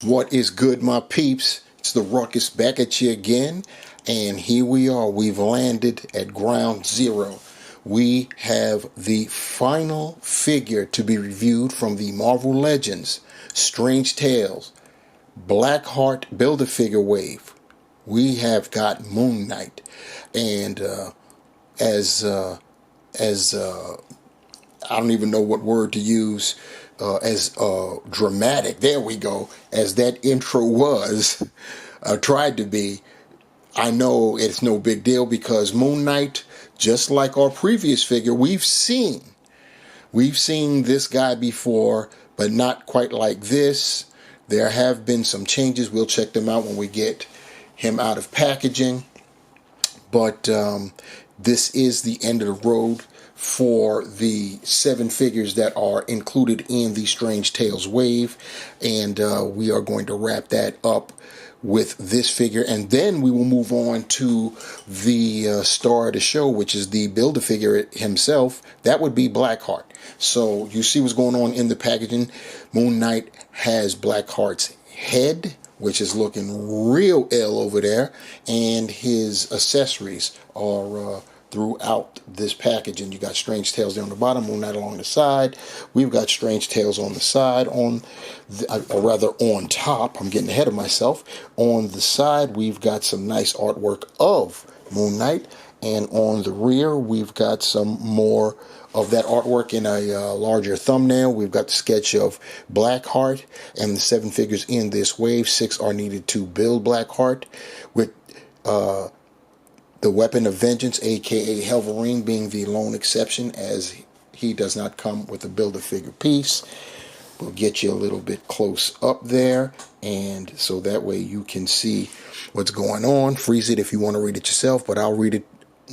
What is good, my peeps? It's the Ruckus back at you again, and here we are. We've landed at ground zero. We have the final figure to be reviewed from the Marvel Legends Strange Tales Blackheart Build-A-Figure wave. We have got Moon Knight, and as I don't even know what word to use, as dramatic, there we go, as that intro was, tried to be. I know it's no big deal because Moon Knight, just like our previous figure, we've seen this guy before, but not quite like this. There have been some changes. We'll check them out when we get him out of packaging. But this is the end of the road for the 7 figures that are included in the Strange Tales wave, and we are going to wrap that up with this figure, and then we will move on to the star of the show, which is the Build-A-Figure himself. That would be Blackheart. So you see what's going on in the packaging. Moon Knight has Blackheart's head, which is looking real ill over there, and his accessories are throughout this package. And you got Strange Tales there on the bottom, Moon Knight along the side. We've got Strange Tales on the side, or rather on top. I'm getting ahead of myself. On the side, we've got some nice artwork of Moon Knight, and on the rear, we've got some more of that artwork in a larger thumbnail. We've got the sketch of Blackheart and the 7 figures in this wave. 6 are needed to build Blackheart, with the Weapon of Vengeance, aka Helverine, being the lone exception, as he does not come with a Build-A-Figure piece. We'll get you a little bit close up there, and so that way you can see what's going on. Freeze it if you want to read it yourself, but I'll read it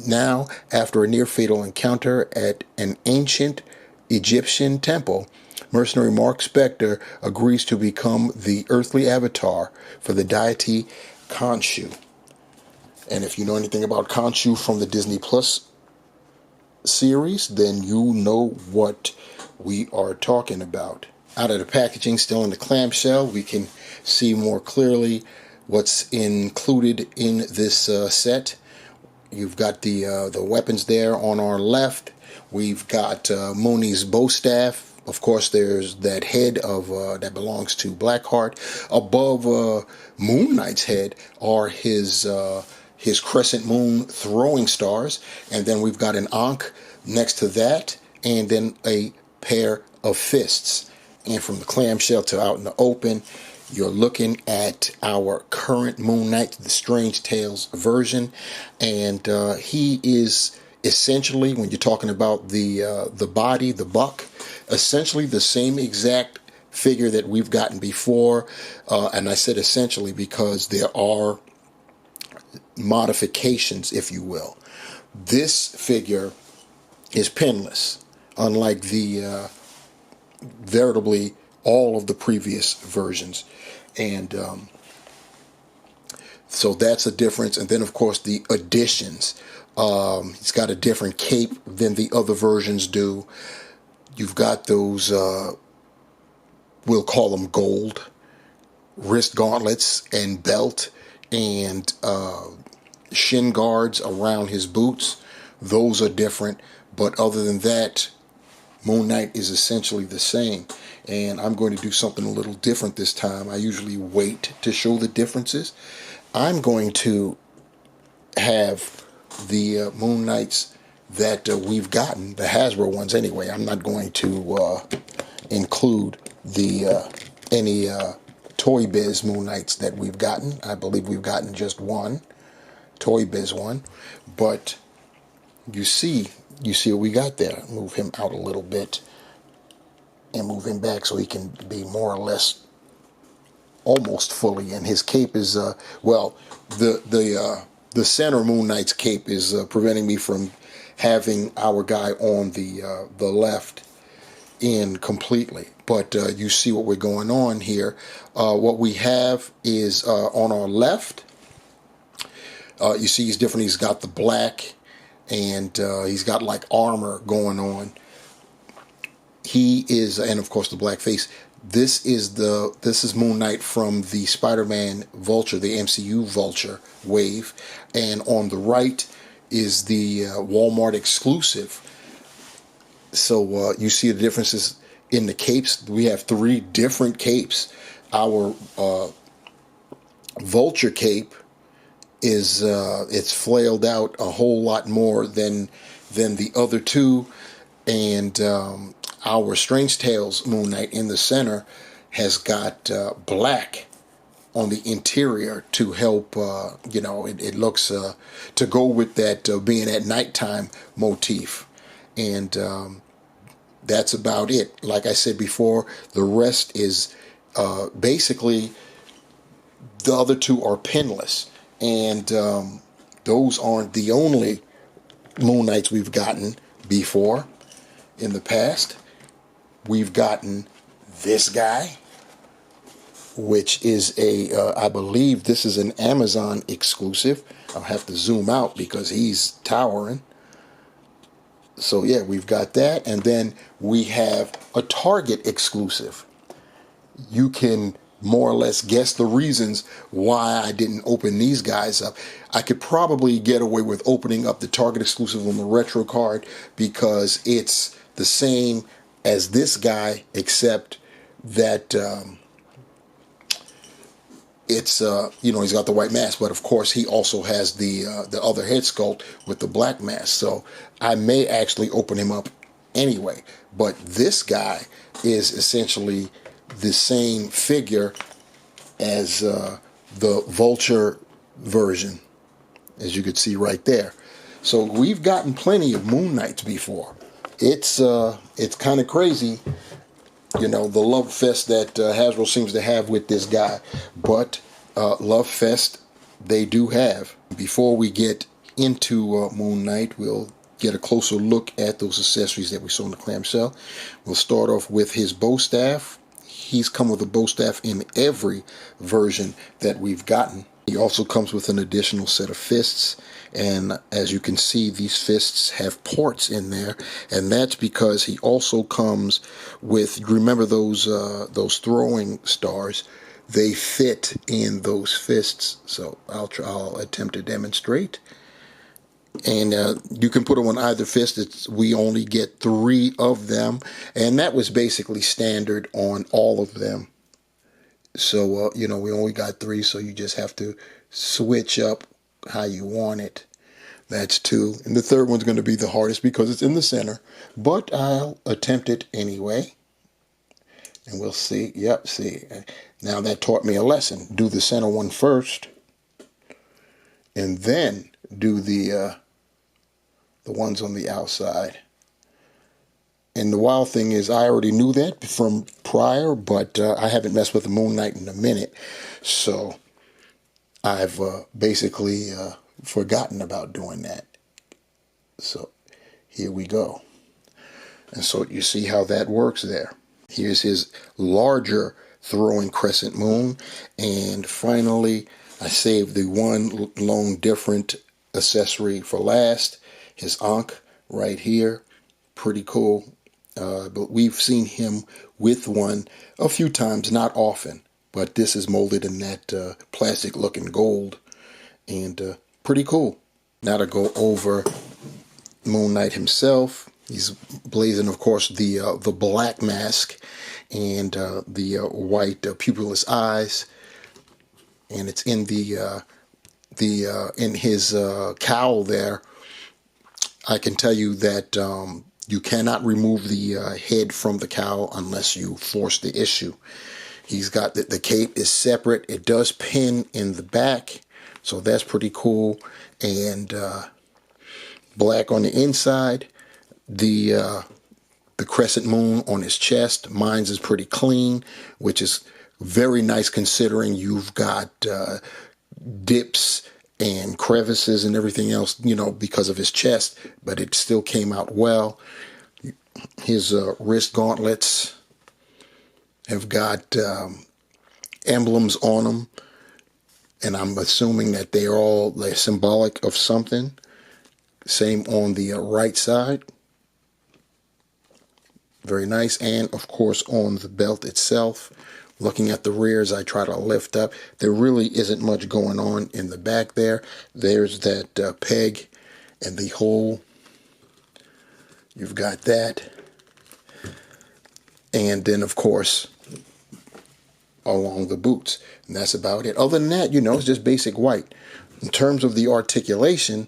now. After a near-fatal encounter at an ancient Egyptian temple, mercenary Mark Spector agrees to become the earthly avatar for the deity Khonshu. And if you know anything about Khonshu from the Disney Plus series, then you know what we are talking about. Out of the packaging, still in the clamshell, we can see more clearly what's included in this set. You've got the weapons there on our left. We've got Moni's bow staff. Of course, there's that head of that belongs to Blackheart. Above Moon Knight's head are his crescent moon throwing stars, and then we've got an Ankh next to that, and then a pair of fists. And from the clamshell to out in the open, you're looking at our current Moon Knight, the Strange Tales version, and he is essentially, when you're talking about the body, the buck, essentially the same exact figure that we've gotten before. And I said essentially because there are modifications, if you will. This figure is pinless, unlike the veritably all of the previous versions, and so that's a difference. And then of course the additions. He's got a different cape than the other versions do. You've got those we'll call them gold wrist gauntlets and belt, and shin guards around his boots. Those are different, but other than that, Moon Knight is essentially the same. And I'm going to do something a little different this time. I usually wait to show the differences. I'm going to have the Moon Knights that we've gotten, the Hasbro ones anyway. I'm not going to include the any Toy Biz Moon Knights that we've gotten. I believe we've gotten just one Toy Biz one, but you see what we got there. Move him out a little bit and move him back so he can be more or less almost fully. And his cape is well, the center Moon Knight's cape is preventing me from having our guy on the left in completely. But you see what we're going on here. What we have is on our left. You see he's different. He's got the black, and he's got like armor going on. He is, and of course the black face. This is Moon Knight from the Spider-Man Vulture, the MCU Vulture wave, and on the right is the Walmart exclusive. So you see the differences in the capes. We have three different capes. Our Vulture cape is it's flailed out a whole lot more than the other two, and our Strange Tales Moon Knight in the center has got black on the interior to help, it looks to go with that being at nighttime motif. And that's about it. Like I said before, the rest is basically the other two are pinless. And those aren't the only Moon Knights we've gotten before in the past. We've gotten this guy, which is I believe this is an Amazon exclusive. I'll have to zoom out because he's towering. So yeah, we've got that. And then we have a Target exclusive. You can more or less guess the reasons why I didn't open these guys up. I could probably get away with opening up the Target exclusive on the retro card because it's the same as this guy, except that it's he's got the white mask, but of course he also has the other head sculpt with the black mask. So I may actually open him up anyway. But this guy is essentially the same figure as the Vulture version, as you could see right there. So we've gotten plenty of Moon Knights before. It's kind of crazy, the love fest that Hasbro seems to have with this guy. But love fest they do have. Before we get into Moon Knight, we'll get a closer look at those accessories that we saw in the clamshell. We'll start off with his bow staff. He's come with a bow staff in every version that we've gotten. He also comes with an additional set of fists, and as you can see, these fists have ports in there, and that's because he also comes with, remember those throwing stars, they fit in those fists. So I'll attempt to demonstrate. And you can put them on either fist. We only get 3 of them, and that was basically standard on all of them. So we only got 3, so you just have to switch up how you want it. That's 2, and the third one's going to be the hardest because it's in the center, but I'll attempt it anyway, and we'll see. Yep, see, now that taught me a lesson. Do the center one first, and then do the ones on the outside. And the wild thing is, I already knew that from prior, but I haven't messed with the Moon Knight in a minute, so I've basically forgotten about doing that. So here we go. And so you see how that works there. Here's his larger throwing crescent moon, and finally I saved the one lone different accessory for last. His Ankh right here, pretty cool. But we've seen him with one a few times, not often. But this is molded in that plastic looking gold, and pretty cool. Now to go over Moon Knight himself. He's blazing, of course, the black mask and the white pupilless eyes, and it's in in his cowl there. I can tell you that you cannot remove the head from the cowl unless you force the issue. He's got the cape is separate. It does pin in the back, so that's pretty cool. And black on the inside. The crescent moon on his chest. Mine's is pretty clean, which is very nice considering you've got dips and crevices and everything else, because of his chest, but it still came out well. His wrist gauntlets have got emblems on them, and I'm assuming that they're symbolic of something. Same on the right side. Very nice. And of course on the belt itself, looking at the rears, I try to lift up. There really isn't much going on in the back there. There's that peg and the hole. You've got that. And then of course along the boots. And that's about it. Other than that, it's just basic white. In terms of the articulation,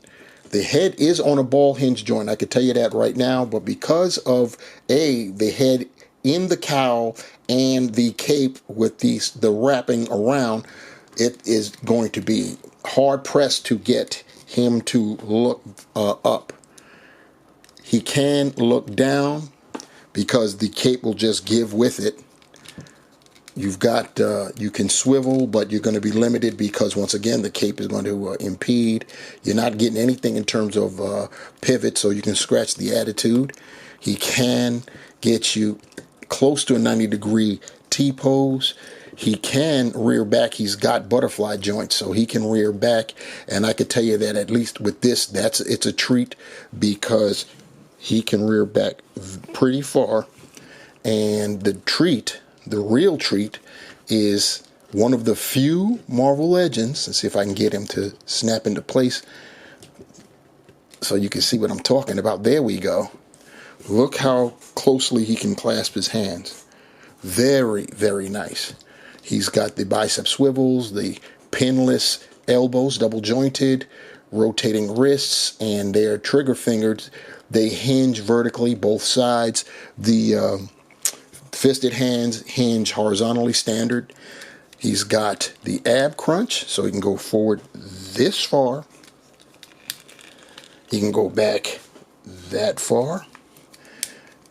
the head is on a ball hinge joint. I can tell you that right now. But because of the head in the cowl and the cape with the wrapping around, it is going to be hard pressed to get him to look up. He can look down because the cape will just give with it. You've got, you can swivel, but you're going to be limited because, once again, the cape is going to impede. You're not getting anything in terms of pivot, so you can scratch the attitude. He can get you close to a 90-degree T-pose. He can rear back. He's got butterfly joints, so he can rear back. And I could tell you that at least with this, it's a treat because he can rear back pretty far. And the real treat is one of the few Marvel Legends. Let's see if I can get him to snap into place so you can see what I'm talking about. There we go. Look how closely he can clasp his hands. Very, very nice. He's got the bicep swivels, the pinless elbows, double jointed, rotating wrists, and their trigger fingers. They hinge vertically, both sides. The fisted hands hinge horizontally standard. He's got the ab crunch, so he can go forward this far. He can go back that far.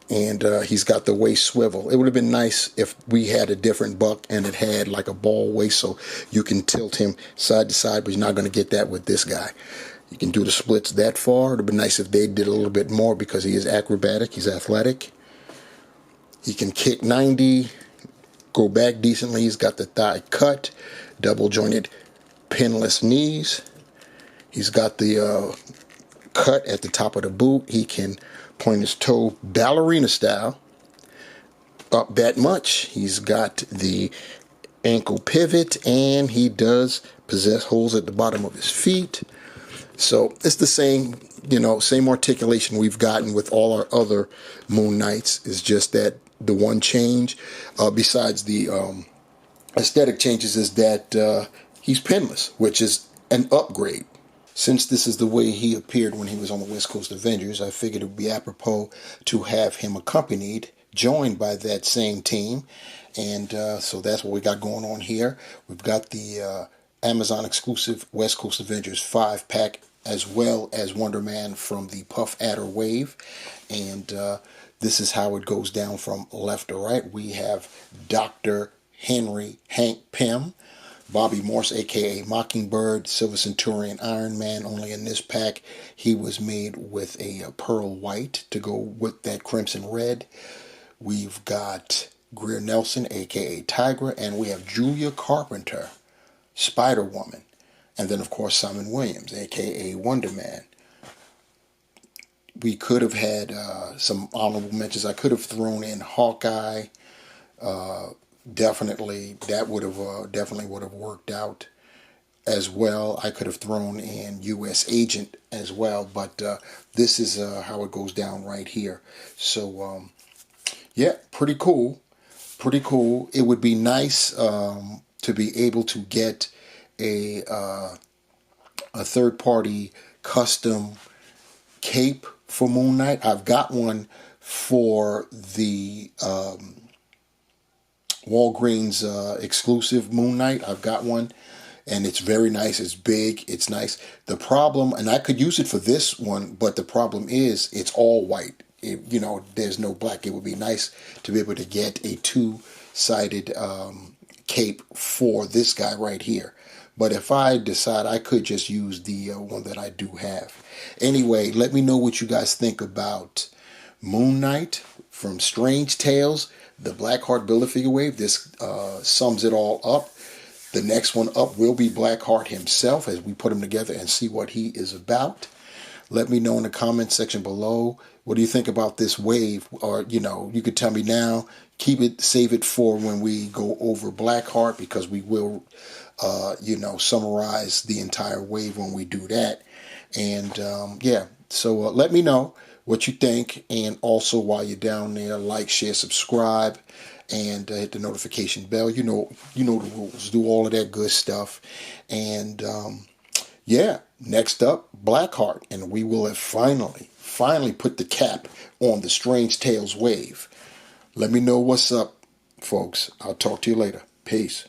And he's got the waist swivel. It would have been nice if we had a different buck and it had like a ball waist so you can tilt him side to side, but you're not going to get that with this guy. You can do the splits that far. It would have been nice if they did a little bit more because he is acrobatic, he's athletic. He can kick 90, go back decently. He's got the thigh cut, double jointed pinless knees. He's got the cut at the top of the boot. He can point his toe ballerina style up that much. He's got the ankle pivot, and he does possess holes at the bottom of his feet. So it's the same, same articulation we've gotten with all our other Moon Knights. It's just that the one change, besides the aesthetic changes, is that he's pinless, which is an upgrade. Since this is the way he appeared when he was on the West Coast Avengers, I figured it would be apropos to have him joined by that same team. And so that's what we got going on here. We've got the Amazon exclusive West Coast Avengers 5-pack, as well as Wonder Man from the Puff Adder wave. And this is how it goes down from left to right. We have Dr. Henry Hank Pym, Bobby Morse, a.k.a. Mockingbird, Silver Centurion, Iron Man. Only in this pack, he was made with a pearl white to go with that crimson red. We've got Greer Nelson, a.k.a. Tigra, and we have Julia Carpenter, Spider-Woman. And then, of course, Simon Williams, a.k.a. Wonder Man. We could have had some honorable mentions. I could have thrown in Hawkeye. Definitely, that would have definitely would have worked out as well. I could have thrown in U.S. Agent as well, but this is how it goes down right here. So, yeah, pretty cool. Pretty cool. It would be nice to be able to get a third-party custom cape for Moon Knight. I've got one for the Walgreens exclusive Moon Knight. I've got one, and it's very nice. It's big. It's nice. The problem, and I could use it for this one, but the problem is it's all white. There's no black. It would be nice to be able to get a two-sided cape for this guy right here. But if I decide, I could just use the one that I do have. Anyway, let me know what you guys think about Moon Knight from Strange Tales, the Blackheart Build-A-Figure wave. This sums it all up. The next one up will be Blackheart himself as we put him together and see what he is about. Let me know in the comment section below. What do you think about this wave? Or, you could tell me now. Save it for when we go over Blackheart, because we will, summarize the entire wave when we do that. And yeah, so let me know what you think. And also, while you're down there, like, share, subscribe, and hit the notification bell. You know the rules. Do all of that good stuff. And yeah, next up, Blackheart, and we will have finally put the cap on the Strange Tales wave. Let me know what's up, folks. I'll talk to you later. Peace.